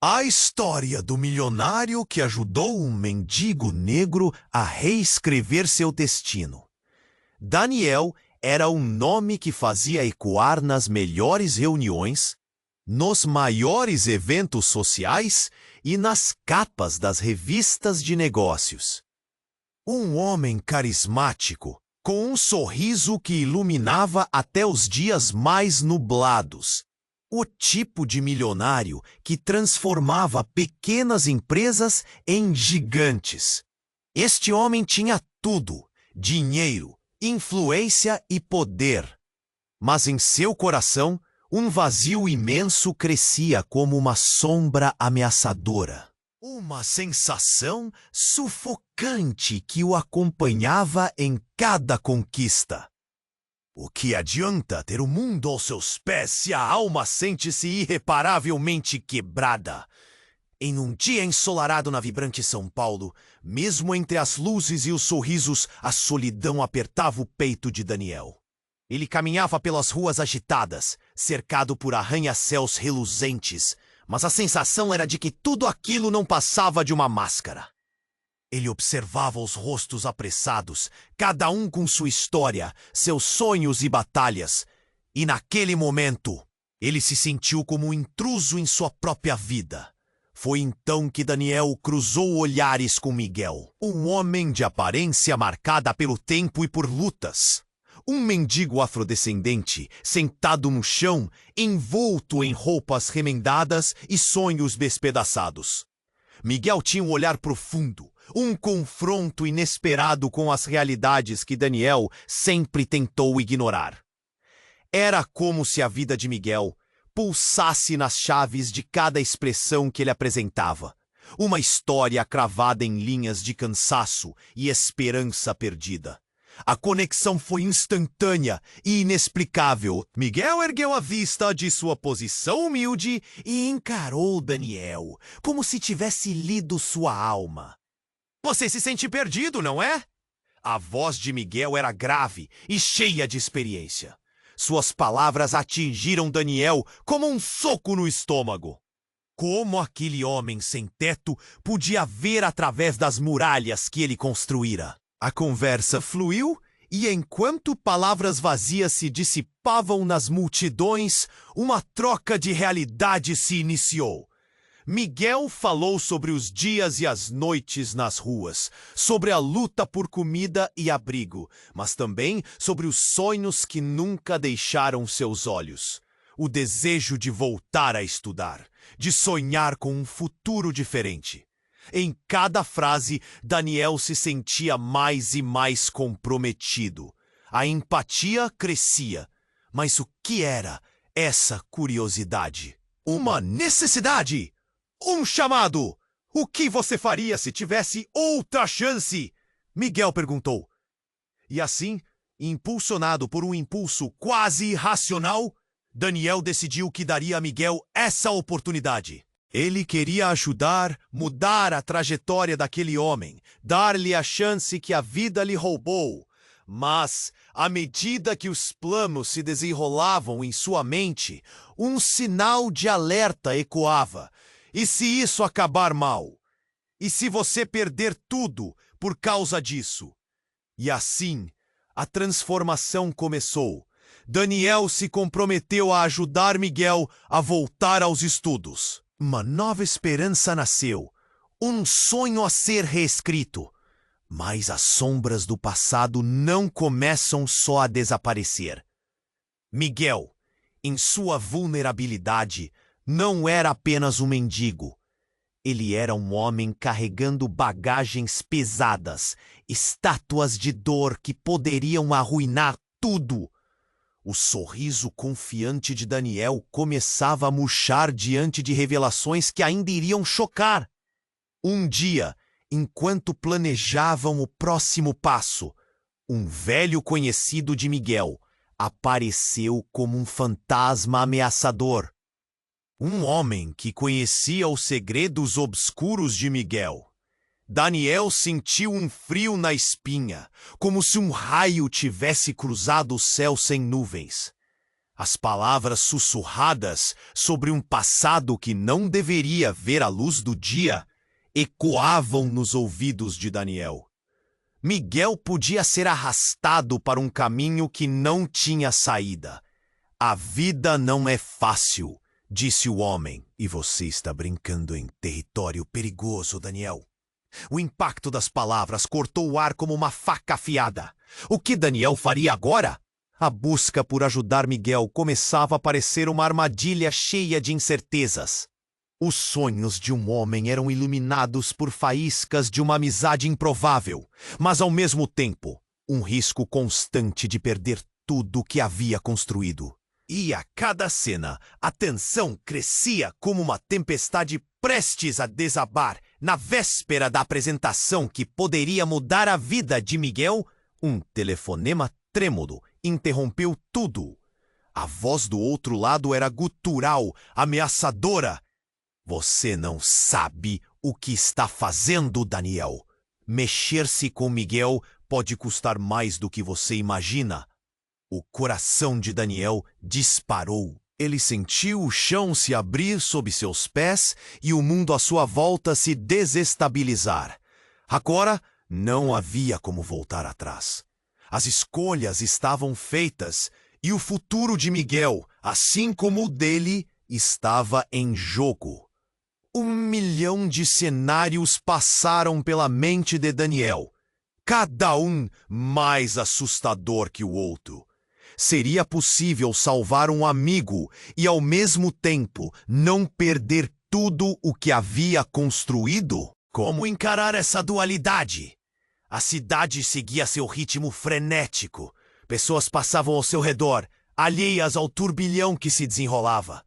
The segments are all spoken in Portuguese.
A história do milionário que ajudou um mendigo negro a reescrever seu destino. Daniel era um nome que fazia ecoar nas melhores reuniões, nos maiores eventos sociais e nas capas das revistas de negócios. Um homem carismático, com um sorriso que iluminava até os dias mais nublados. O tipo de milionário que transformava pequenas empresas em gigantes. Este homem tinha tudo: dinheiro, influência e poder. Mas em seu coração, um vazio imenso crescia como uma sombra ameaçadora. Uma sensação sufocante que o acompanhava em cada conquista. O que adianta ter o mundo aos seus pés se a alma sente-se irreparavelmente quebrada? Em um dia ensolarado na vibrante São Paulo, mesmo entre as luzes e os sorrisos, a solidão apertava o peito de Daniel. Ele caminhava pelas ruas agitadas, cercado por arranha-céus reluzentes, mas a sensação era de que tudo aquilo não passava de uma máscara. Ele observava os rostos apressados, cada um com sua história, seus sonhos e batalhas. E naquele momento, ele se sentiu como um intruso em sua própria vida. Foi então que Daniel cruzou olhares com Miguel, um homem de aparência marcada pelo tempo e por lutas. Um mendigo afrodescendente, sentado no chão, envolto em roupas remendadas e sonhos despedaçados. Miguel tinha um olhar profundo, um confronto inesperado com as realidades que Daniel sempre tentou ignorar. Era como se a vida de Miguel pulsasse nas chaves de cada expressão que ele apresentava. Uma história cravada em linhas de cansaço e esperança perdida. A conexão foi instantânea e inexplicável. Miguel ergueu a vista de sua posição humilde e encarou Daniel, como se tivesse lido sua alma. Você se sente perdido, não é? A voz de Miguel era grave e cheia de experiência. Suas palavras atingiram Daniel como um soco no estômago. Como aquele homem sem teto podia ver através das muralhas que ele construíra? A conversa fluiu e, enquanto palavras vazias se dissipavam nas multidões, uma troca de realidade se iniciou. Miguel falou sobre os dias e as noites nas ruas, sobre a luta por comida e abrigo, mas também sobre os sonhos que nunca deixaram seus olhos. O desejo de voltar a estudar, de sonhar com um futuro diferente. Em cada frase, Daniel se sentia mais e mais comprometido. A empatia crescia. Mas o que era essa curiosidade? Uma necessidade! Um chamado! O que você faria se tivesse outra chance? Miguel perguntou. E assim, impulsionado por um impulso quase irracional, Daniel decidiu que daria a Miguel essa oportunidade. Ele queria ajudar, mudar a trajetória daquele homem, dar-lhe a chance que a vida lhe roubou. Mas, à medida que os planos se desenrolavam em sua mente, um sinal de alerta ecoava. E se isso acabar mal? E se você perder tudo por causa disso? E assim, a transformação começou. Daniel se comprometeu a ajudar Miguel a voltar aos estudos. Uma nova esperança nasceu, um sonho a ser reescrito. Mas as sombras do passado não começam só a desaparecer. Miguel, em sua vulnerabilidade, não era apenas um mendigo. Ele era um homem carregando bagagens pesadas, estátuas de dor que poderiam arruinar tudo. O sorriso confiante de Daniel começava a murchar diante de revelações que ainda iriam chocar. Um dia, enquanto planejavam o próximo passo, um velho conhecido de Miguel apareceu como um fantasma ameaçador. Um homem que conhecia os segredos obscuros de Miguel. Daniel sentiu um frio na espinha, como se um raio tivesse cruzado o céu sem nuvens. As palavras sussurradas sobre um passado que não deveria ver a luz do dia ecoavam nos ouvidos de Daniel. Miguel podia ser arrastado para um caminho que não tinha saída. A vida não é fácil, disse o homem. E você está brincando em território perigoso, Daniel. O impacto das palavras cortou o ar como uma faca afiada. O que Daniel faria agora? A busca por ajudar Miguel começava a parecer uma armadilha cheia de incertezas. Os sonhos de um homem eram iluminados por faíscas de uma amizade improvável, mas ao mesmo tempo, um risco constante de perder tudo o que havia construído. E a cada cena, a tensão crescia como uma tempestade prestes a desabar. Na véspera da apresentação que poderia mudar a vida de Miguel, um telefonema trêmulo interrompeu tudo. A voz do outro lado era gutural, ameaçadora. Você não sabe o que está fazendo, Daniel. Mexer-se com Miguel pode custar mais do que você imagina. O coração de Daniel disparou. Ele sentiu o chão se abrir sob seus pés e o mundo à sua volta se desestabilizar. Agora não havia como voltar atrás. As escolhas estavam feitas e o futuro de Miguel, assim como o dele, estava em jogo. 1 milhão de cenários passaram pela mente de Daniel, cada um mais assustador que o outro. Seria possível salvar um amigo e, ao mesmo tempo, não perder tudo o que havia construído? Como encarar essa dualidade? A cidade seguia seu ritmo frenético. Pessoas passavam ao seu redor, alheias ao turbilhão que se desenrolava.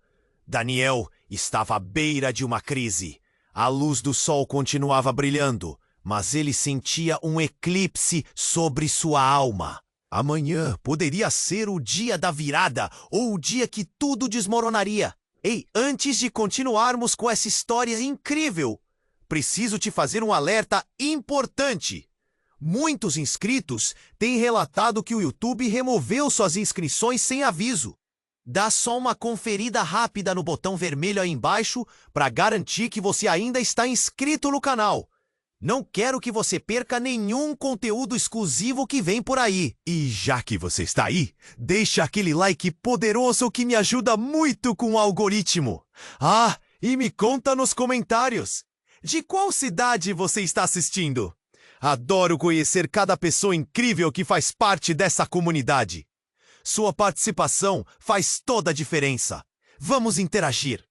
Daniel estava à beira de uma crise. A luz do sol continuava brilhando, mas ele sentia um eclipse sobre sua alma. Amanhã poderia ser o dia da virada ou o dia que tudo desmoronaria. Ei, antes de continuarmos com essa história incrível, preciso te fazer um alerta importante. Muitos inscritos têm relatado que o YouTube removeu suas inscrições sem aviso. Dá só uma conferida rápida no botão vermelho aí embaixo para garantir que você ainda está inscrito no canal. Não quero que você perca nenhum conteúdo exclusivo que vem por aí. E já que você está aí, deixa aquele like poderoso que me ajuda muito com o algoritmo. Ah, e me conta nos comentários. De qual cidade você está assistindo? Adoro conhecer cada pessoa incrível que faz parte dessa comunidade. Sua participação faz toda a diferença. Vamos interagir.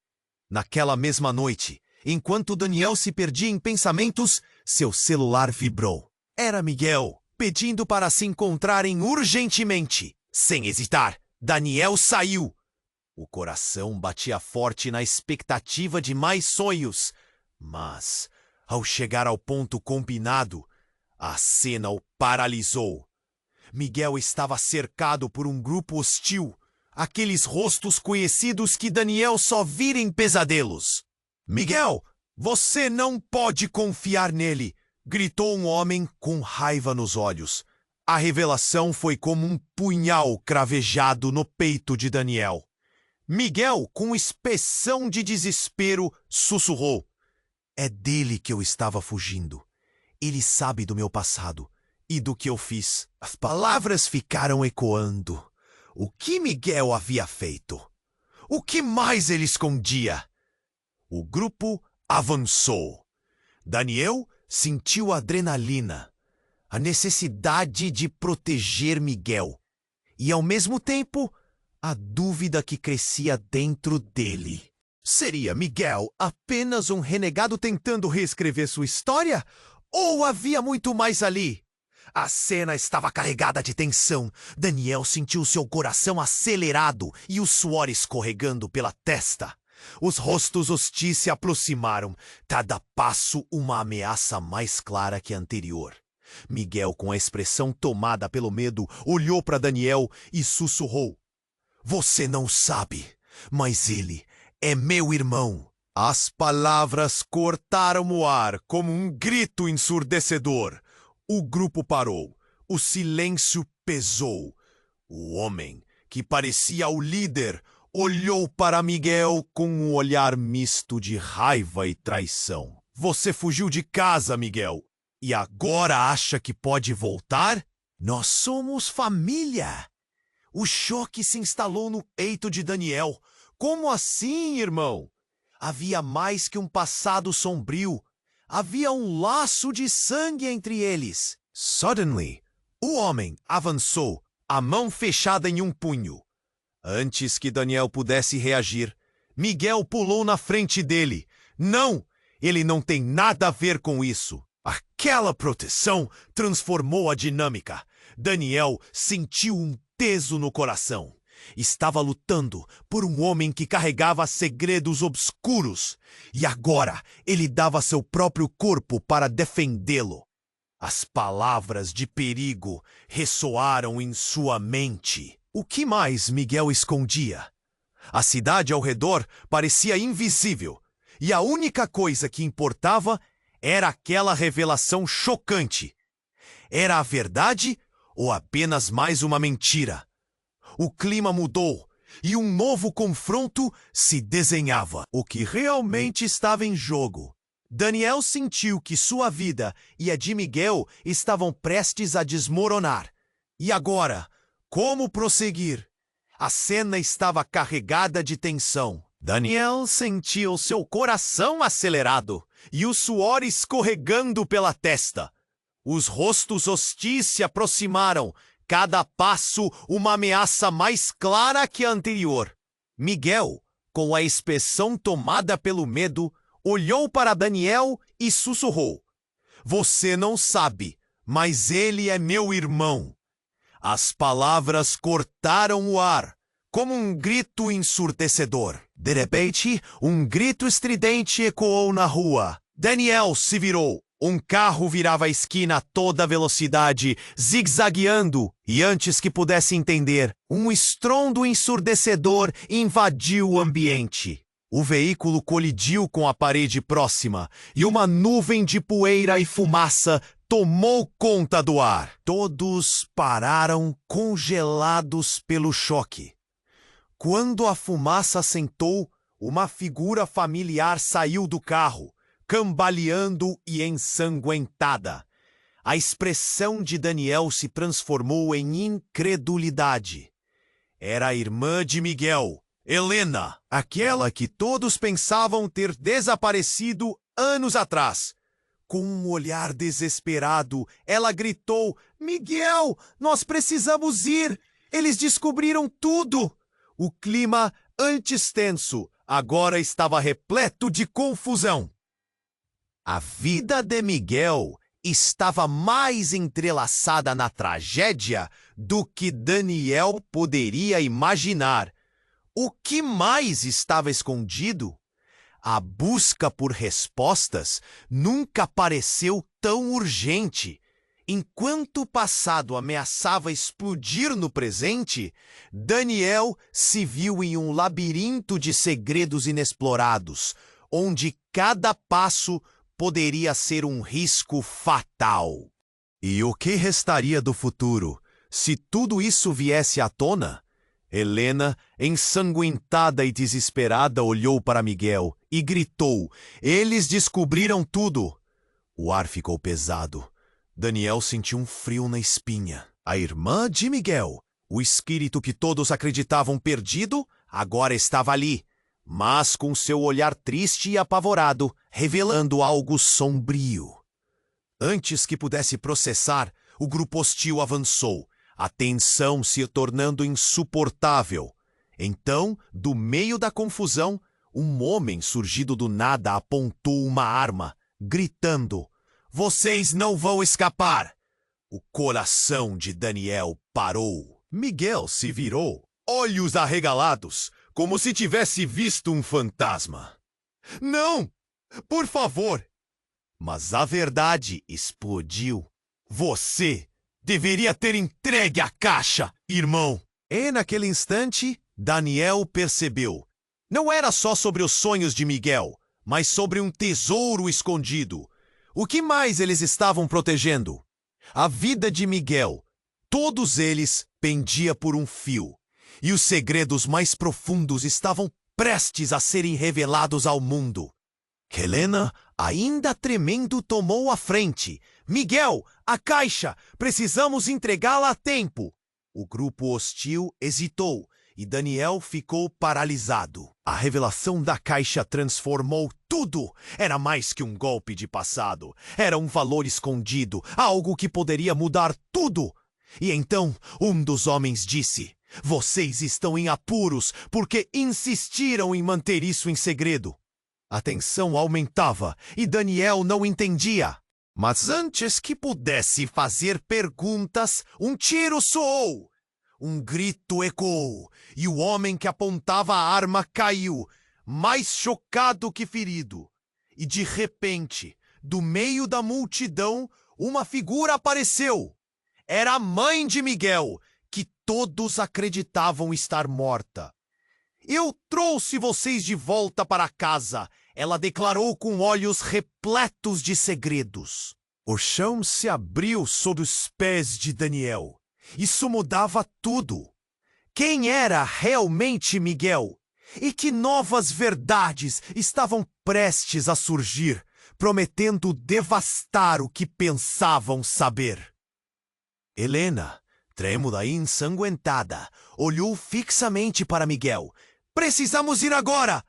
Naquela mesma noite, enquanto Daniel se perdia em pensamentos, seu celular vibrou. Era Miguel, pedindo para se encontrarem urgentemente. Sem hesitar, Daniel saiu. O coração batia forte na expectativa de mais sonhos. Mas, ao chegar ao ponto combinado, a cena o paralisou. Miguel estava cercado por um grupo hostil, aqueles rostos conhecidos que Daniel só vira em pesadelos. Miguel, você não pode confiar nele, gritou um homem com raiva nos olhos. A revelação foi como um punhal cravejado no peito de Daniel. Miguel, com expressão de desespero, sussurrou. É dele que eu estava fugindo. Ele sabe do meu passado e do que eu fiz. As palavras ficaram ecoando. O que Miguel havia feito? O que mais ele escondia? O grupo avançou. Daniel sentiu a adrenalina, a necessidade de proteger Miguel e, ao mesmo tempo, a dúvida que crescia dentro dele. Seria Miguel apenas um renegado tentando reescrever sua história? Ou havia muito mais ali? A cena estava carregada de tensão. Daniel sentiu seu coração acelerado e o suor escorregando pela testa. Os rostos hostis se aproximaram, cada passo uma ameaça mais clara que a anterior. Miguel, com a expressão tomada pelo medo, olhou para Daniel e sussurrou. Você não sabe, mas ele é meu irmão. As palavras cortaram o ar como um grito ensurdecedor. O grupo parou. O silêncio pesou. O homem, que parecia o líder, olhou para Miguel com um olhar misto de raiva e traição. Você fugiu de casa, Miguel, e agora acha que pode voltar? Nós somos família. O choque se instalou no peito de Daniel. Como assim, irmão? Havia mais que um passado sombrio. Havia um laço de sangue entre eles. Suddenly, o homem avançou, a mão fechada em um punho. Antes que Daniel pudesse reagir, Miguel pulou na frente dele. Não, ele não tem nada a ver com isso. Aquela proteção transformou a dinâmica. Daniel sentiu um peso no coração. Estava lutando por um homem que carregava segredos obscuros. E agora ele dava seu próprio corpo para defendê-lo. As palavras de perigo ressoaram em sua mente. O que mais Miguel escondia? A cidade ao redor parecia invisível. E a única coisa que importava era aquela revelação chocante. Era a verdade ou apenas mais uma mentira? O clima mudou e um novo confronto se desenhava. O que realmente estava em jogo? Daniel sentiu que sua vida e a de Miguel estavam prestes a desmoronar. E agora, como prosseguir? A cena estava carregada de tensão. Daniel sentiu seu coração acelerado e o suor escorregando pela testa. Os rostos hostis se aproximaram, cada passo uma ameaça mais clara que a anterior. Miguel, com a expressão tomada pelo medo, olhou para Daniel e sussurrou: "Você não sabe, mas ele é meu irmão." As palavras cortaram o ar, como um grito ensurdecedor. De repente, um grito estridente ecoou na rua. Daniel se virou. Um carro virava a esquina a toda velocidade, zigue-zagueando, e antes que pudesse entender, um estrondo ensurdecedor invadiu o ambiente. O veículo colidiu com a parede próxima, e uma nuvem de poeira e fumaça tomou conta do ar. Todos pararam congelados pelo choque. Quando a fumaça assentou, uma figura familiar saiu do carro, cambaleando e ensanguentada. A expressão de Daniel se transformou em incredulidade. Era a irmã de Miguel, Helena, aquela que todos pensavam ter desaparecido anos atrás. Com um olhar desesperado, ela gritou: "Miguel, nós precisamos ir! Eles descobriram tudo!" O clima, antes tenso, agora estava repleto de confusão. A vida de Miguel estava mais entrelaçada na tragédia do que Daniel poderia imaginar. O que mais estava escondido? A busca por respostas nunca pareceu tão urgente. Enquanto o passado ameaçava explodir no presente, Daniel se viu em um labirinto de segredos inexplorados, onde cada passo poderia ser um risco fatal. E o que restaria do futuro se tudo isso viesse à tona? Helena, ensanguentada e desesperada, olhou para Miguel e gritou: "Eles descobriram tudo!" O ar ficou pesado. Daniel sentiu um frio na espinha. A irmã de Miguel, o espírito que todos acreditavam perdido, agora estava ali, mas com seu olhar triste e apavorado, revelando algo sombrio. Antes que pudesse processar, o grupo hostil avançou, a tensão se tornando insuportável. Então, do meio da confusão, um homem surgido do nada apontou uma arma, gritando: "Vocês não vão escapar!" O coração de Daniel parou. Miguel se virou, olhos arregalados, como se tivesse visto um fantasma. "Não! Por favor!" Mas a verdade explodiu. "Você deveria ter entregue a caixa, irmão!" E naquele instante, Daniel percebeu. Não era só sobre os sonhos de Miguel, mas sobre um tesouro escondido. O que mais eles estavam protegendo? A vida de Miguel. Todos eles pendia por um fio. e os segredos mais profundos estavam prestes a serem revelados ao mundo. Helena, ainda tremendo, tomou a frente. Miguel, a caixa! Precisamos entregá-la a tempo! O grupo hostil hesitou e Daniel ficou paralisado. A revelação da caixa transformou tudo. Era mais que um golpe de passado. Era um valor escondido, algo que poderia mudar tudo. E então um dos homens disse: "Vocês estão em apuros porque insistiram em manter isso em segredo." A tensão aumentava e Daniel não entendia. Mas antes que pudesse fazer perguntas, um tiro soou. Um grito ecoou e o homem que apontava a arma caiu, mais chocado que ferido. E de repente, do meio da multidão, uma figura apareceu. Era a mãe de Miguel, que todos acreditavam estar morta. "Eu trouxe vocês de volta para casa", ela declarou com olhos repletos de segredos. O chão se abriu sob os pés de Daniel. Isso mudava tudo. Quem era realmente Miguel? E que novas verdades estavam prestes a surgir, prometendo devastar o que pensavam saber? Helena, trêmula e ensanguentada, olhou fixamente para Miguel. "Precisamos ir agora!"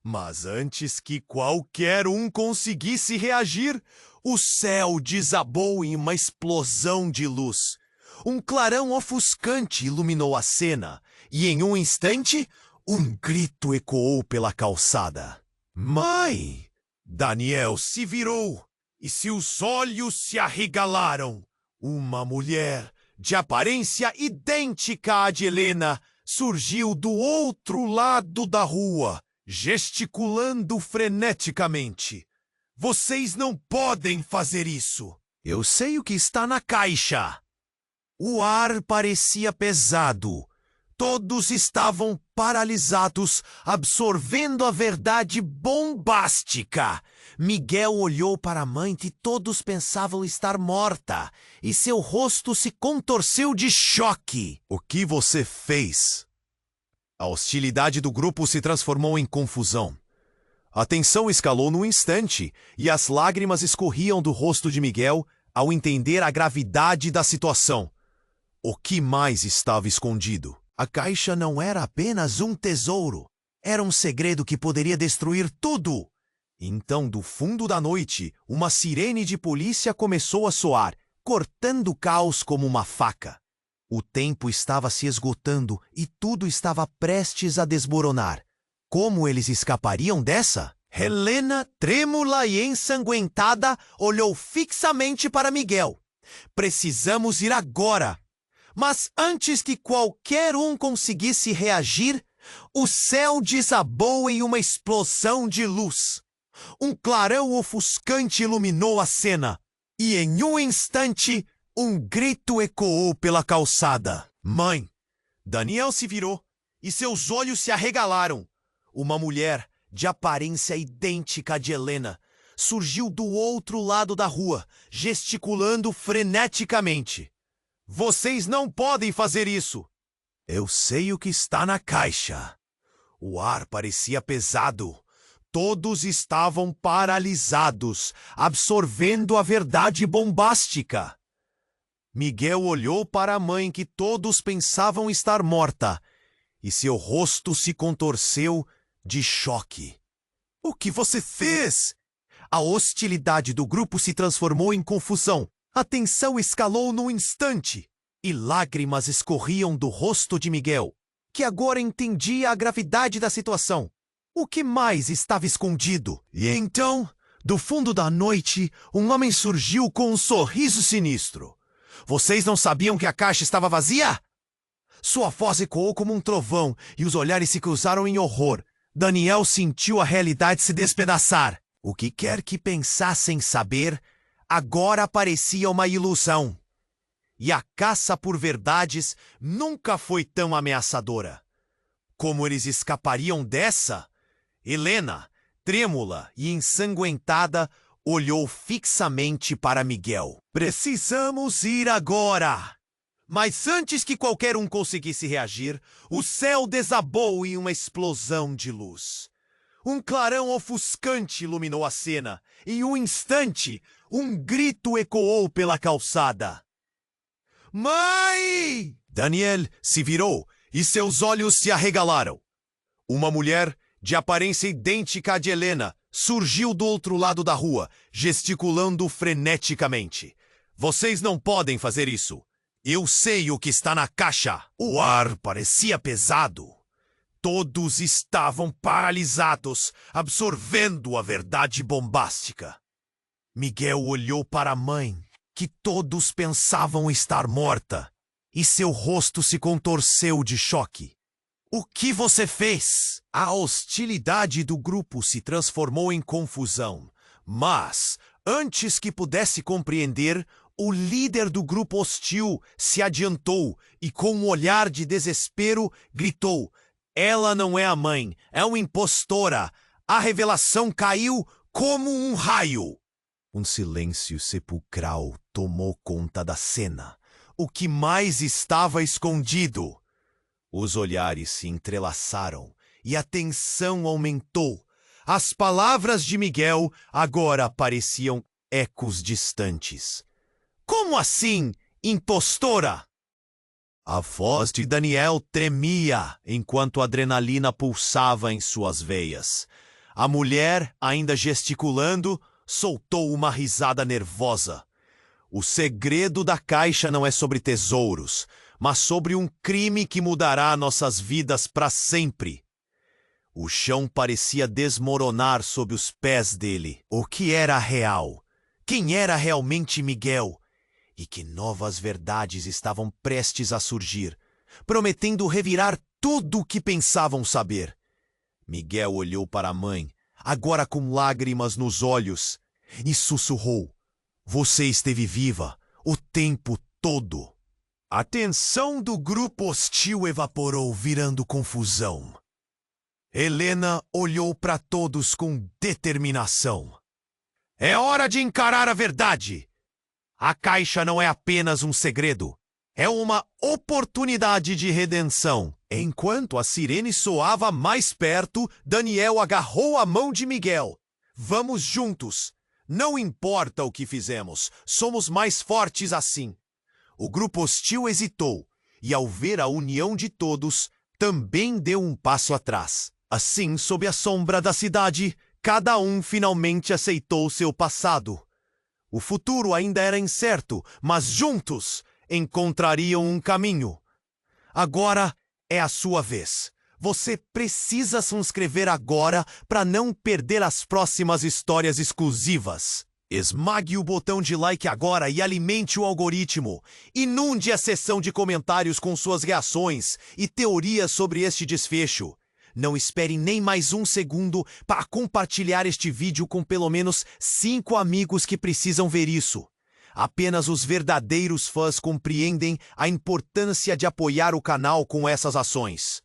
Mas antes que qualquer um conseguisse reagir, o céu desabou em uma explosão de luz. Um clarão ofuscante iluminou a cena, e em um instante, um grito ecoou pela calçada. "Mãe!" Daniel se virou, e seus olhos se arregalaram. Uma mulher, de aparência idêntica à de Helena, surgiu do outro lado da rua, gesticulando freneticamente. "Vocês não podem fazer isso!" "Eu sei o que está na caixa." O ar parecia pesado. Todos estavam paralisados, absorvendo a verdade bombástica. Miguel olhou para a mãe que todos pensavam estar morta, e seu rosto se contorceu de choque. "O que você fez?" A hostilidade do grupo se transformou em confusão. A tensão escalou num instante, e as lágrimas escorriam do rosto de Miguel ao entender a gravidade da situação. O que mais estava escondido? A caixa não era apenas um tesouro. Era um segredo que poderia destruir tudo. Então, do fundo da noite, uma sirene de polícia começou a soar, cortando o caos como uma faca. O tempo estava se esgotando e tudo estava prestes a desmoronar. Como eles escapariam dessa? Helena, trêmula e ensanguentada, olhou fixamente para Miguel. "Precisamos ir agora." Mas antes que qualquer um conseguisse reagir, o céu desabou em uma explosão de luz. Um clarão ofuscante iluminou a cena, e em um instante, um grito ecoou pela calçada. "Mãe!" Daniel se virou, e seus olhos se arregalaram. Uma mulher, de aparência idêntica à de Helena, surgiu do outro lado da rua, gesticulando freneticamente. "Vocês não podem fazer isso!" "Eu sei o que está na caixa." O ar parecia pesado. Todos estavam paralisados, absorvendo a verdade bombástica. Miguel olhou para a mãe que todos pensavam estar morta, e seu rosto se contorceu de choque. "O que você fez?" A hostilidade do grupo se transformou em confusão. A tensão escalou num instante, e lágrimas escorriam do rosto de Miguel, que agora entendia a gravidade da situação. O que mais estava escondido? E então, do fundo da noite, um homem surgiu com um sorriso sinistro. "Vocês não sabiam que a caixa estava vazia?" Sua voz ecoou como um trovão, e os olhares se cruzaram em horror. Daniel sentiu a realidade se despedaçar. O que quer que pensassem saber, agora parecia uma ilusão. E a caça por verdades nunca foi tão ameaçadora. Como eles escapariam dessa? Helena, trêmula e ensanguentada, olhou fixamente para Miguel. "Precisamos ir agora!" Mas antes que qualquer um conseguisse reagir, o céu desabou em uma explosão de luz. Um clarão ofuscante iluminou a cena. Em um instante, um grito ecoou pela calçada. Mãe! Daniel se virou e seus olhos se arregalaram. Uma mulher, de aparência idêntica à de Helena, surgiu do outro lado da rua, gesticulando freneticamente. Vocês não podem fazer isso. Eu sei o que está na caixa. O ar parecia pesado. Todos estavam paralisados, absorvendo a verdade bombástica. Miguel olhou para a mãe, que todos pensavam estar morta, e seu rosto se contorceu de choque. O que você fez? A hostilidade do grupo se transformou em confusão, mas, antes que pudesse compreender, o líder do grupo hostil se adiantou e, com um olhar de desespero, gritou: ela não é a mãe, é uma impostora. A revelação caiu como um raio. Um silêncio sepulcral tomou conta da cena. O que mais estava escondido? Os olhares se entrelaçaram e a tensão aumentou. As palavras de Miguel agora pareciam ecos distantes. Como assim, impostora? A voz de Daniel tremia enquanto a adrenalina pulsava em suas veias. A mulher, ainda gesticulando, soltou uma risada nervosa. O segredo da caixa não é sobre tesouros, mas sobre um crime que mudará nossas vidas para sempre. O chão parecia desmoronar sob os pés dele. O que era real? Quem era realmente Miguel? E que novas verdades estavam prestes a surgir, prometendo revirar tudo o que pensavam saber. Miguel olhou para a mãe, agora com lágrimas nos olhos, e sussurrou: você esteve viva o tempo todo. A tensão do grupo hostil evaporou, virando confusão. Helena olhou para todos com determinação. É hora de encarar a verdade! A caixa não é apenas um segredo. É uma oportunidade de redenção. Enquanto a sirene soava mais perto, Daniel agarrou a mão de Miguel. Vamos juntos. Não importa o que fizemos, somos mais fortes assim. O grupo hostil hesitou, e ao ver a união de todos, também deu um passo atrás. Assim, sob a sombra da cidade, cada um finalmente aceitou seu passado. O futuro ainda era incerto, mas juntos encontrariam um caminho. Agora é a sua vez. Você precisa se inscrever agora para não perder as próximas histórias exclusivas. Esmague o botão de like agora e alimente o algoritmo. Inunde a seção de comentários com suas reações e teorias sobre este desfecho. Não espere nem mais um segundo para compartilhar este vídeo com pelo menos 5 amigos que precisam ver isso. Apenas os verdadeiros fãs compreendem a importância de apoiar o canal com essas ações.